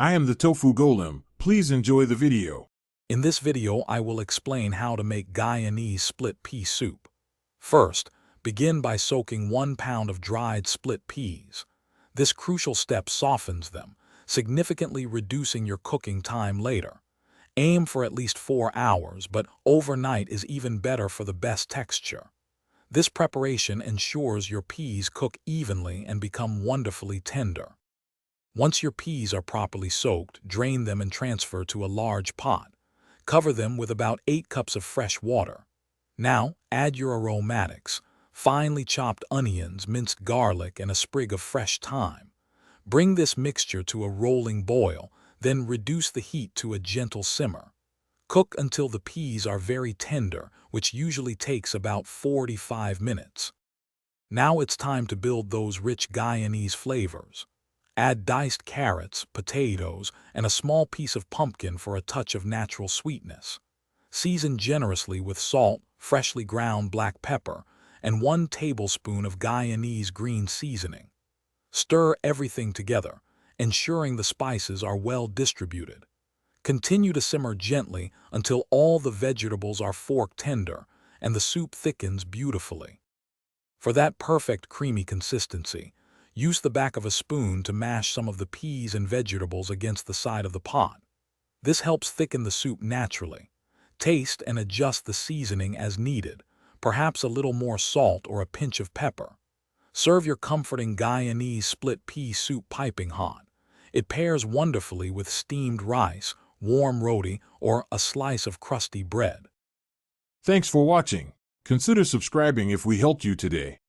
I am the Tofu Golem. Please enjoy the video. In this video, I will explain how to make Guyanese split pea soup. First, begin by soaking 1 pound of dried split peas. This crucial step softens them, significantly reducing your cooking time later. Aim for at least 4 hours, but overnight is even better for the best texture. This preparation ensures your peas cook evenly and become wonderfully tender. Once your peas are properly soaked, drain them and transfer to a large pot. Cover them with about 8 cups of fresh water. Now, add your aromatics, finely chopped onions, minced garlic, and a sprig of fresh thyme. Bring this mixture to a rolling boil, then reduce the heat to a gentle simmer. Cook until the peas are very tender, which usually takes about 45 minutes. Now it's time to build those rich Guyanese flavors. Add diced carrots, potatoes, and a small piece of pumpkin for a touch of natural sweetness. Season generously with salt, freshly ground black pepper, and 1 tablespoon of Guyanese green seasoning. Stir everything together, ensuring the spices are well distributed. Continue to simmer gently until all the vegetables are fork tender and the soup thickens beautifully. For that perfect creamy consistency, use the back of a spoon to mash some of the peas and vegetables against the side of the pot. This helps thicken the soup naturally. Taste and adjust the seasoning as needed, perhaps a little more salt or a pinch of pepper. Serve your comforting Guyanese split pea soup piping hot. It pairs wonderfully with steamed rice, warm roti, or a slice of crusty bread. Thanks for watching. Consider subscribing if we helped you today.